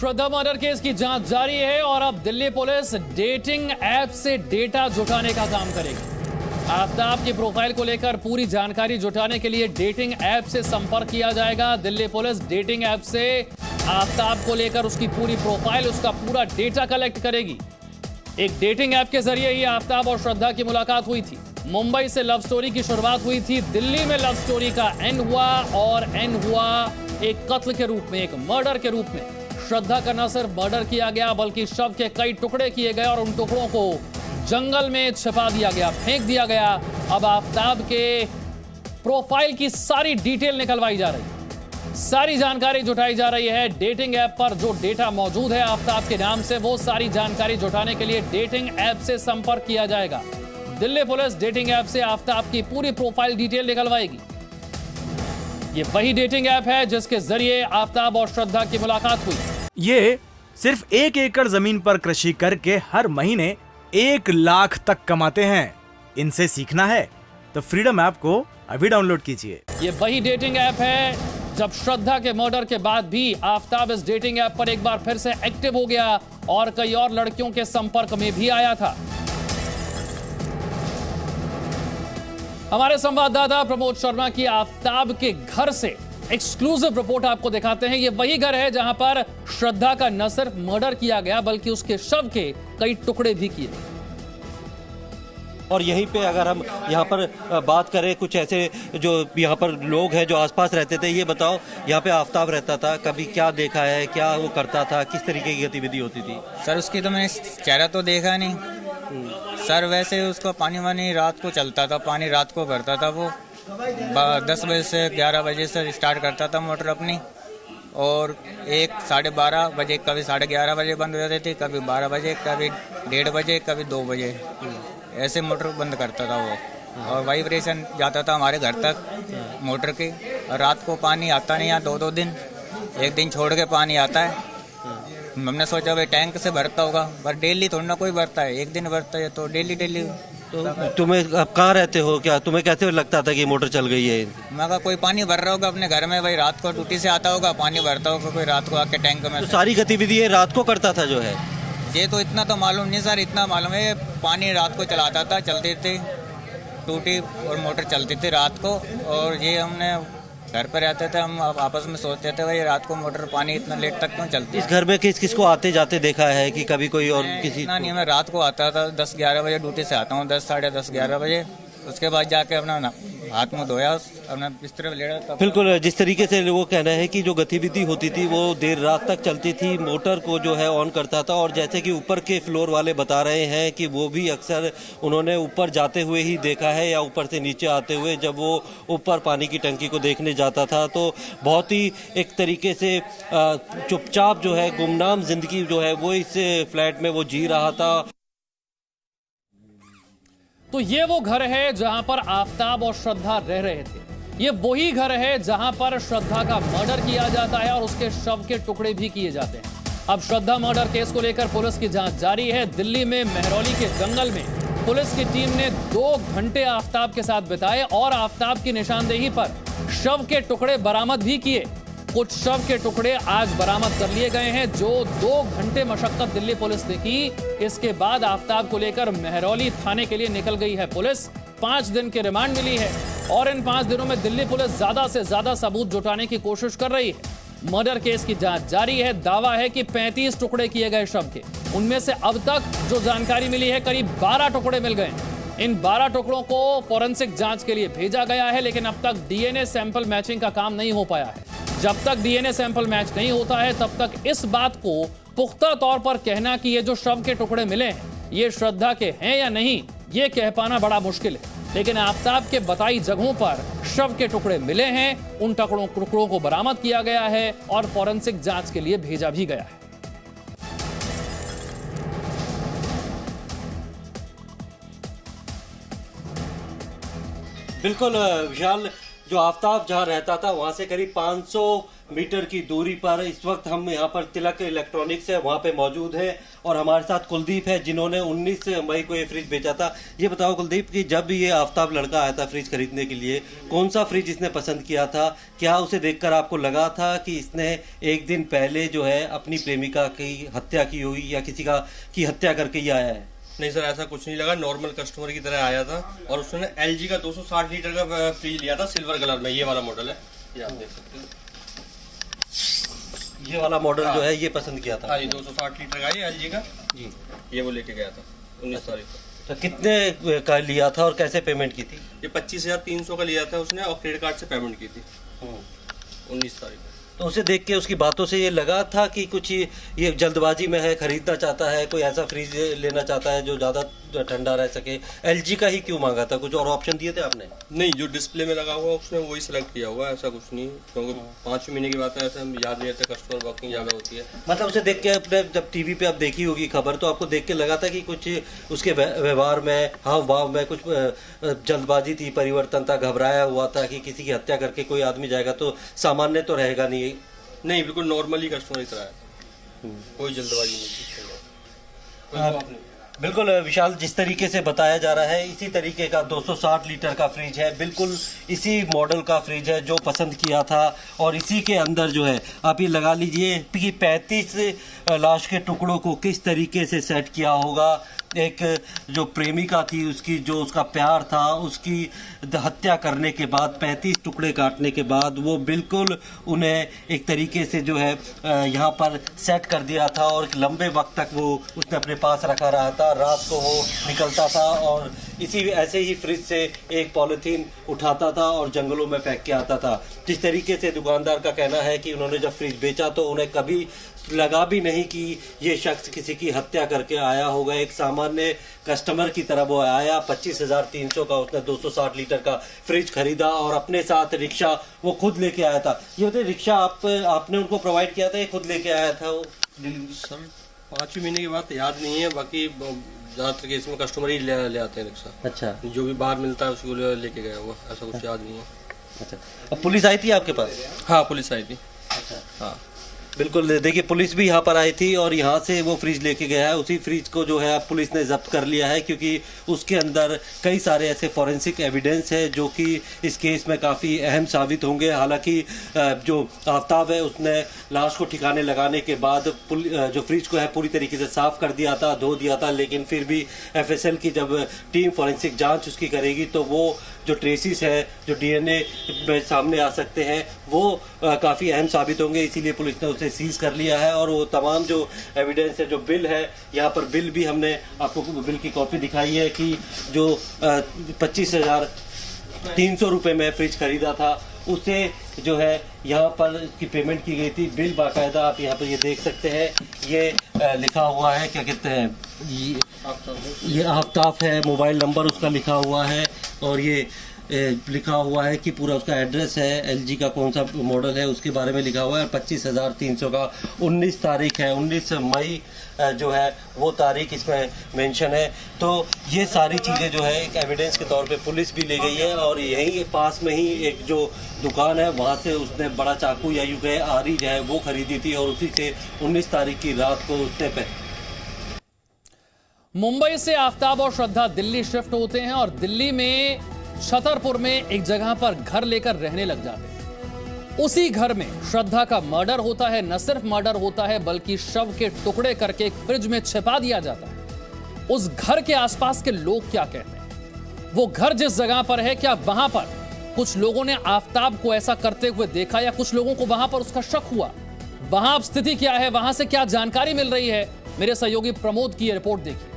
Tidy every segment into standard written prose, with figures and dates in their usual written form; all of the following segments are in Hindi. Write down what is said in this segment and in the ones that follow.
श्रद्धा मर्डर केस की जांच जारी है और अब दिल्ली पुलिस डेटिंग ऐप से डेटा जुटाने का काम करेगी। आफ्ताब की प्रोफाइल को लेकर पूरी जानकारी जुटाने के लिए डेटिंग ऐप से संपर्क किया जाएगा। दिल्ली पुलिस डेटिंग ऐप से आफ्ताब को लेकर उसकी पूरी प्रोफाइल, उसका पूरा डेटा कलेक्ट करेगी। एक डेटिंग ऐप के जरिए ही आफ्ताब और श्रद्धा की मुलाकात हुई थी। मुंबई से लव स्टोरी की शुरुआत हुई थी, दिल्ली में लव स्टोरी का एंड हुआ और एंड हुआ एक कत्ल के रूप में, एक मर्डर के रूप में। श्रद्धा का न सिर्फ मर्डर किया गया बल्कि शव के कई टुकड़े किए गए और उन टुकड़ों को जंगल में छिपा दिया गया, फेंक दिया गया। अब आफ्ताब के प्रोफाइल की सारी डिटेल निकलवाई जा रही है, सारी जानकारी जुटाई जा रही है। डेटिंग ऐप पर जो डेटा मौजूद है आफ्ताब के नाम से, वो सारी जानकारी जुटाने के लिए डेटिंग ऐप से संपर्क किया जाएगा। दिल्ली पुलिस डेटिंग ऐप से आफ्ताब की पूरी प्रोफाइल डिटेल निकलवाएगी। ये वही डेटिंग ऐप है जिसके जरिए आफ्ताब और श्रद्धा की मुलाकात हुई। ये सिर्फ 1 एकड़ जमीन पर कृषि करके हर महीने 1 लाख तक कमाते हैं। इनसे सीखना है तो फ्रीडम ऐप को अभी डाउनलोड कीजिए। ये वही डेटिंग ऐप है जब श्रद्धा के मर्डर के बाद भी आफ्ताब इस डेटिंग ऐप पर एक बार फिर से एक्टिव हो गया और कई और लड़कियों के संपर्क में भी आया था। हमारे संवाददाता प्रमोद शर्मा की आफ्ताब के घर से एक्सक्लूसिव रिपोर्ट आपको दिखाते हैं। ये वही घर है जहां पर श्रद्धा का न सिर्फ मर्डर किया गया बल्कि उसके शव के कई टुकड़े भी किए। और यहीं पे अगर हम यहाँ पर बात करें, कुछ ऐसे जो यहाँ पर लोग हैं जो आसपास रहते थे, ये बताओ यहाँ पे आफ्ताब रहता था, कभी क्या देखा है, क्या वो करता था, किस तरीके की गतिविधि होती थी? सर उसकी तो मैंने चेहरा तो देखा नहीं सर। वैसे उसका पानी वानी रात को चलता था, पानी रात को भरता था। वो 10 बजे से 11 बजे से स्टार्ट करता था मोटर अपनी, और 1-12:30 बजे, कभी 11:30 बजे बंद हो जाती थी, कभी 12 बजे, कभी 1:30 बजे, कभी 2 बजे, ऐसे मोटर बंद करता था वो। और वाइब्रेशन जाता था हमारे घर तक मोटर की। और रात को पानी आता नहीं, यहाँ 2-2 दिन, एक दिन छोड़ के पानी आता है। हमने सोचा भाई टैंक से भरता होगा, पर डेली थोड़ा ना कोई भरता है, एक दिन भरता है, तो डेली। तो तुम्हें अब कहाँ रहते हो, क्या तुम्हें कैसे लगता था कि मोटर चल गई है? मैं कहा कोई पानी भर रहा होगा अपने घर में, भाई रात को ड्यूटी से आता होगा, पानी भरता होगा कोई रात को आके टैंक में। तो सारी गतिविधि रात को करता था जो है? ये तो इतना तो मालूम नहीं सर, इतना मालूम है पानी रात को चलाता था, चलती थी टूटी और मोटर चलती थी रात को। और ये हमने घर पर रहते थे, हम आपस में सोचते थे भाई रात को मोटर पानी इतना लेट तक क्यों चलती है। इस घर में किस को आते जाते देखा है कि कभी कोई और किसी? इतना नहीं, मैं रात को आता था 10-11 बजे ड्यूटी से आता हूँ, 10-10:30-11 बजे। उसके बाद जाके अपना हाथ मुँह धोया, अपना बिस्तर में लेटा। बिल्कुल, जिस तरीके से वो कहना है कि जो गतिविधि होती थी वो देर रात तक चलती थी, मोटर को जो है ऑन करता था। और जैसे कि ऊपर के फ्लोर वाले बता रहे हैं कि वो भी अक्सर उन्होंने ऊपर जाते हुए ही देखा है या ऊपर से नीचे आते हुए, जब वो ऊपर पानी की टंकी को देखने जाता था तो बहुत ही एक तरीके से चुपचाप जो है गुमनाम जिंदगी जो है वो इस फ्लैट में वो जी रहा था। तो ये वो घर है जहां पर आफ्ताब और श्रद्धा रह रहे थे। ये वही घर है जहां पर श्रद्धा का मर्डर किया जाता है और उसके शव के टुकड़े भी किए जाते हैं। अब श्रद्धा मर्डर केस को लेकर पुलिस की जांच जारी है। दिल्ली में मेहरौली के जंगल में पुलिस की टीम ने 2 घंटे आफ्ताब के साथ बिताए और आफ्ताब की निशानदेही पर शव के टुकड़े बरामद भी किए। कुछ शव के टुकड़े आज बरामद कर लिए गए हैं, जो 2 घंटे मशक्कत दिल्ली पुलिस ने की। इसके बाद आफ्ताब को लेकर मेहरौली थाने के लिए निकल गई है पुलिस। 5 दिन की रिमांड मिली है और इन 5 दिनों में दिल्ली पुलिस ज्यादा से ज्यादा सबूत जुटाने की कोशिश कर रही है। मर्डर केस की जांच जारी है। दावा है कि 35 टुकड़े किए गए शव के, उनमें से अब तक जो जानकारी मिली है करीब 12 टुकड़े मिल गए। इन 12 टुकड़ों को फॉरेंसिक जांच के लिए भेजा गया है, लेकिन अब तक डीएनए सैंपल मैचिंग का काम नहीं हो पाया है। जब तक डीएनए सैंपल मैच नहीं होता है तब तक इस बात को पुख्ता तौर पर कहना कि ये जो शव के टुकड़े मिले हैं ये श्रद्धा के हैं या नहीं, ये कह पाना बड़ा मुश्किल है। लेकिन आफ्ताब के बताई जगहों पर शव के टुकड़े मिले हैं, उन टुकड़ों को बरामद किया गया है और फॉरेंसिक जांच के लिए भेजा भी गया है। बिल्कुल विशाल, जो आफ्ताब जहां रहता था वहां से करीब 500 मीटर की दूरी पर इस वक्त हम यहाँ पर तिलक इलेक्ट्रॉनिक्स है वहाँ पे मौजूद है और हमारे साथ कुलदीप है जिन्होंने 19 मई को ये फ्रिज बेचा था। ये बताओ कुलदीप कि जब ये आफ्ताब लड़का आया था फ्रिज खरीदने के लिए, कौन सा फ्रिज इसने पसंद किया था? क्या उसे देखकर आपको लगा था कि इसने एक दिन पहले जो है अपनी प्रेमिका की हत्या की हुई या किसी का की हत्या करके ये आया है? नहीं सर, ऐसा कुछ नहीं लगा, नॉर्मल कस्टमर की तरह आया था और उसने LG का 260 लीटर का फ्रिज लिया था सिल्वर कलर में, ये वाला मॉडल है, ये आप देख सकते हैं। ये वाला मॉडल जो है ये पसंद किया था? हाँ, ये 260 लीटर का ये LG का जी, ये वो लेके गया था 19 तारीख को। तो कितने का लिया था और कैसे पेमेंट की थी? ये 25,300 का लिया था उसने और क्रेडिट कार्ड से पेमेंट की थी 19 तारीख को। तो उसे देख के उसकी बातों से ये लगा था कि कुछ ये जल्दबाजी में है, खरीदना चाहता है, कोई ऐसा फ्रिज लेना चाहता है जो ज़्यादा ठंडा रह सके? LG का ही क्यों मांगा था? कुछ और ऑप्शन दिए थे आपने? नहीं, जो डिस्प्ले में लगा हुआ उसने वही सिलेक्ट किया हुआ है, ऐसा कुछ नहीं, क्योंकि 5 महीने की बात है, ऐसा हम याद नहीं रहता, कस्टमर वर्किंग ज़्यादा होती है। मतलब उसे देख के अपने जब टीवी पे आप देखी होगी खबर, तो आपको देख के लगा था कि कुछ उसके व्यवहार में, हाव भाव में कुछ जल्दबाजी थी, परिवर्तन था, घबराया हुआ था कि किसी की हत्या करके कोई आदमी जाएगा तो सामान्य तो रहेगा नहीं? नहीं, बिल्कुल नॉर्मली कस्टमर की तरह है, कोई जल्दबाजी नहीं थी। बिल्कुल विशाल, जिस तरीके से बताया जा रहा है इसी तरीके का 260 लीटर का फ्रिज है, बिल्कुल इसी मॉडल का फ्रिज है जो पसंद किया था और इसी के अंदर जो है आप ये लगा लीजिए कि 35 लाश के टुकड़ों को किस तरीके से सेट किया होगा। एक जो प्रेमिका थी उसकी, जो उसका प्यार था, उसकी हत्या करने के बाद 35 टुकड़े काटने के बाद वो बिल्कुल उन्हें एक तरीके से जो है यहाँ पर सेट कर दिया था और एक लंबे वक्त तक वो उसने अपने पास रखा रहा था। रात को वो निकलता था और इसी ऐसे ही फ्रिज से एक पॉलीथीन उठाता था और जंगलों में फेंक के आता था। जिस तरीके से दुकानदार का कहना है कि उन्होंने जब फ्रिज बेचा तो उन्हें कभी लगा भी नहीं कि ये शख्स किसी की हत्या करके आया होगा। एक सामान्य कस्टमर की तरह वो आया, 25,300 का उसने 260 लीटर का फ्रिज खरीदा और अपने साथ रिक्शा वो खुद लेके आया था। ये होते रिक्शा आपने उनको प्रोवाइड किया था, ये खुद लेके आया था वो? सर 5 महीने की बात याद नहीं है, बाकी ज़्यादातर केस में कस्टमर ही ले आते हैं रिक्शा। अच्छा, जो भी बाहर मिलता है उसको लेके गया हुआ, ऐसा कुछ याद नहीं है। अच्छा, अब पुलिस आई थी आपके पास? हाँ, पुलिस आई थी। अच्छा, हाँ बिल्कुल, देखिए पुलिस भी यहाँ पर आई थी और यहाँ से वो फ्रिज लेके गया है। उसी फ्रिज को जो है पुलिस ने जब्त कर लिया है क्योंकि उसके अंदर कई सारे ऐसे फॉरेंसिक एविडेंस है जो कि इस केस में काफ़ी अहम साबित होंगे। हालांकि जो आफ्ताब है उसने लाश को ठिकाने लगाने के बाद जो फ्रिज को है पूरी तरीके से साफ कर दिया था, धो दिया था, लेकिन फिर भी FSL की जब टीम फॉरेंसिक जाँच उसकी करेगी तो वो जो ट्रेसिस है, जो DNA में सामने आ सकते हैं, वो काफ़ी अहम साबित होंगे। इसीलिए पुलिस ने उसे सीज कर लिया है और वो तमाम जो एविडेंस है, जो बिल है, यहाँ पर बिल भी हमने आपको बिल की कॉपी दिखाई है कि जो 25,300 रुपये में फ्रिज खरीदा था उसे जो है यहाँ पर इसकी पेमेंट की गई थी। बिल बाकायदा आप यहाँ पर ये देख सकते हैं, ये लिखा हुआ है, क्या कहते हैं, ये आफ्ताब है, मोबाइल नंबर उसका लिखा हुआ है और ये लिखा हुआ है कि पूरा उसका एड्रेस है, LG का कौन सा मॉडल है उसके बारे में लिखा हुआ है। 25,300 का 19 तारीख है, 19 मई जो है वो तारीख इसमें मेंशन है। तो ये सारी चीज़ें जो है एक एविडेंस के तौर पे पुलिस भी ले गई है और यहीं पास में ही एक जो दुकान है वहाँ से उसने बड़ा चाकू या यूं कहे आरी जो है वो खरीदी थी और उसी से 19 तारीख की रात को उसने मुंबई से आफ्ताब और श्रद्धा दिल्ली शिफ्ट होते हैं और दिल्ली में छतरपुर में एक जगह पर घर लेकर रहने लग जाते हैं। उसी घर में श्रद्धा का मर्डर होता है। न सिर्फ मर्डर होता है बल्कि शव के टुकड़े करके एक फ्रिज में छिपा दिया जाता है। उस घर के आसपास के लोग क्या कहते हैं? वो घर जिस जगह पर है, क्या वहां पर कुछ लोगों ने आफ्ताब को ऐसा करते हुए देखा या कुछ लोगों को वहां पर उसका शक हुआ? वहां अब स्थिति क्या है, वहां से क्या जानकारी मिल रही है? मेरे सहयोगी प्रमोद की रिपोर्ट देखिए।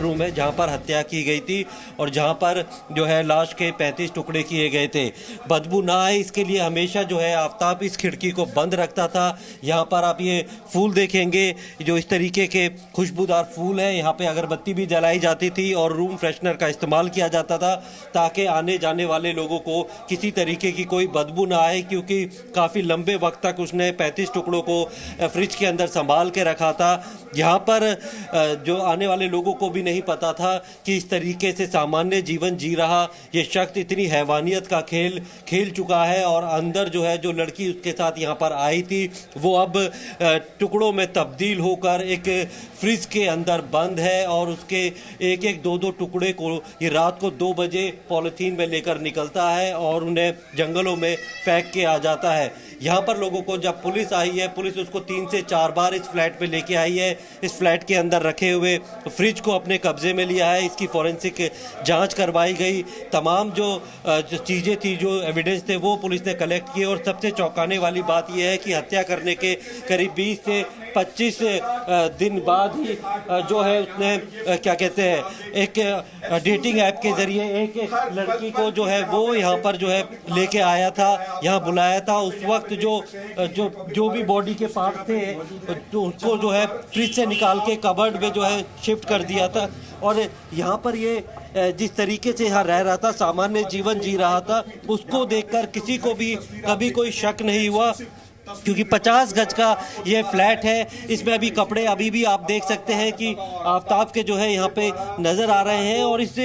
रूम है जहां पर हत्या की गई थी और जहां पर जो है लाश के 35 टुकड़े किए गए थे। बदबू ना आए इसके लिए हमेशा जो है आफ्ताब इस खिड़की को बंद रखता था। यहाँ पर आप ये फूल देखेंगे, जो इस तरीके के खुशबूदार फूल है, यहाँ पे अगरबत्ती भी जलाई जाती थी और रूम फ्रेशनर का इस्तेमाल किया जाता था ताकि आने जाने वाले लोगों को किसी तरीके की कोई बदबू ना आए, क्योंकि काफ़ी लंबे वक्त तक उसने 35 टुकड़ों को फ्रिज के अंदर संभाल के रखा था। यहाँ पर जो आने वाले लोगों को भी नहीं पता था कि इस तरीके से सामान्य जीवन जी रहा ये शख्स इतनी हैवानियत का खेल खेल चुका है। और अंदर जो है जो लड़की उसके साथ यहाँ पर आई थी वो अब टुकड़ों में तब्दील होकर एक फ्रिज के अंदर बंद है और उसके एक एक दो दो टुकड़े को ये रात को 2 बजे पॉलिथीन में लेकर निकलता है और उन्हें जंगलों में फेंक के आ जाता है। यहाँ पर लोगों को जब पुलिस आई है, पुलिस उसको 3 से 4 बार इस फ्लैट पे लेके आई है। इस फ्लैट के अंदर रखे हुए फ्रिज को अपने कब्जे में लिया है, इसकी फॉरेंसिक जांच करवाई गई। तमाम जो चीज़ें थी, जो एविडेंस थे, वो पुलिस ने कलेक्ट किए। और सबसे चौंकाने वाली बात यह है कि हत्या करने के करीब 20 से 25 दिन बाद ही जो है उसने क्या कहते हैं एक डेटिंग ऐप के जरिए एक लड़की को जो है वो यहाँ पर जो है लेके आया था, यहाँ बुलाया था। उस वक्त जो भी बॉडी के पार्ट थे तो उसको जो है फ्रिज से निकाल के कबर्ड में जो है शिफ्ट कर दिया था। और यहाँ पर ये जिस तरीके से यहाँ रह रहा था, सामान्य जीवन जी रहा था, उसको देखकर किसी को भी कभी कोई शक नहीं हुआ, क्योंकि 50 गज का ये फ्लैट है। इसमें अभी कपड़े अभी भी आप देख सकते हैं कि आफ्ताब के जो है यहाँ पे नज़र आ रहे हैं। और इस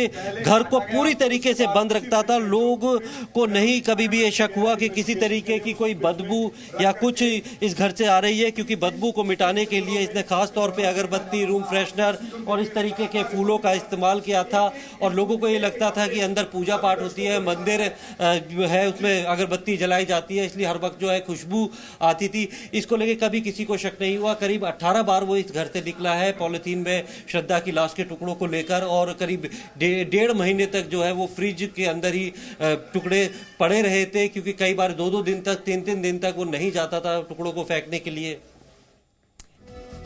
घर को पूरी तरीके से बंद रखता था। लोग को नहीं कभी भी ये शक हुआ कि किसी तरीके की कोई बदबू या कुछ इस घर से आ रही है, क्योंकि बदबू को मिटाने के लिए इसने खास तौर पे अगरबत्ती, रूम फ्रेशनर और इस तरीके के फूलों का इस्तेमाल किया था। और लोगों को ये लगता था कि अंदर पूजा पाठ होती है, मंदिर जो है उसमें अगरबत्ती जलाई जाती है, इसलिए हर वक्त जो है खुशबू आती थी। इसको लेके कभी किसी को शक नहीं हुआ। करीब 18 बार वो इस घर से निकला है पॉलिथीन में श्रद्धा की लाश के टुकड़ों को लेकर। और करीब 1.5 महीने तक जो है वो फ्रिज के अंदर ही टुकड़े पड़े रहे थे, क्योंकि कई बार 2-2 दिन तक, 3-3 दिन तक वो नहीं जाता था टुकड़ों को फेंकने के लिए।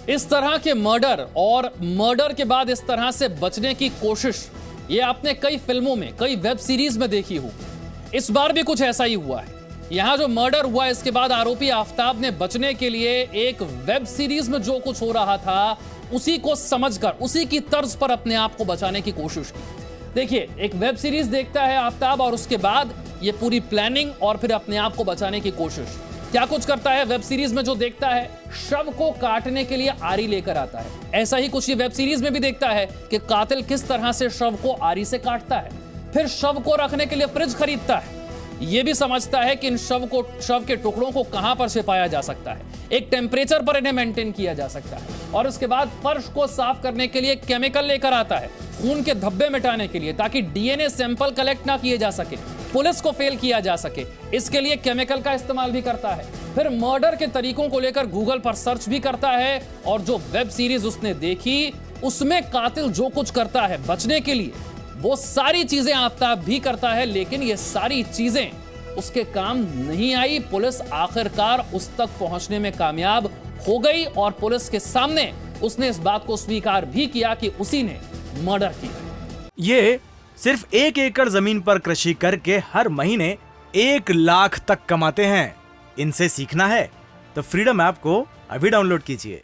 इस तरह के मर्डर और मर्डर के बाद इस तरह से बचने की कोशिश ये आपने कई फिल्मों में, कई वेब सीरीज में देखी हो। इस बार भी कुछ ऐसा ही हुआ है। यहां जो मर्डर हुआ, इसके बाद आरोपी आफ्ताब ने बचने के लिए एक वेब सीरीज में जो कुछ हो रहा था उसी को समझकर, उसी की तर्ज पर अपने आप को बचाने की कोशिश की। देखिए, एक वेब सीरीज देखता है आफ्ताब और उसके बाद ये पूरी प्लानिंग और फिर अपने आप को बचाने की कोशिश। क्या कुछ करता है वेब सीरीज में जो देखता है, शव को काटने के लिए आरी लेकर आता है। ऐसा ही कुछ ये वेब सीरीज में भी देखता है कि कातिल किस तरह से शव को आरी से काटता है, फिर शव को रखने के लिए फ्रिज खरीदता है। यह भी समझता है कि इन शव के टुकड़ों को कहां पर छिपाया जा सकता है, एक टेम्परेचर पर इन्हें मेंटेन किया जा सकता है। और उसके बाद फर्श को साफ करने के लिए केमिकल लेकर आता है, खून के धब्बे मिटाने के लिए, ताकि डीएनए सैंपल कलेक्ट ना किए जा सके, पुलिस को फेल किया जा सके। इसके लिए केमिकल का इस्तेमाल भी करता है। फिर मर्डर के तरीकों को लेकर गूगल पर सर्च भी करता है। और जो वेब सीरीज उसने देखी उसमें कातिल जो कुछ करता है बचने के लिए, वो सारी चीजें आफ्ताब भी करता है। लेकिन ये सारी चीजें उसके काम नहीं आई। पुलिस आखिरकार उस तक पहुंचने में कामयाब हो गई और पुलिस के सामने उसने इस बात को स्वीकार भी किया कि उसी ने मर्डर किया। ये सिर्फ 1 एकड़ जमीन पर कृषि करके हर महीने 1 लाख तक कमाते हैं। इनसे सीखना है तो फ्रीडम ऐप को अभी डाउनलोड कीजिए।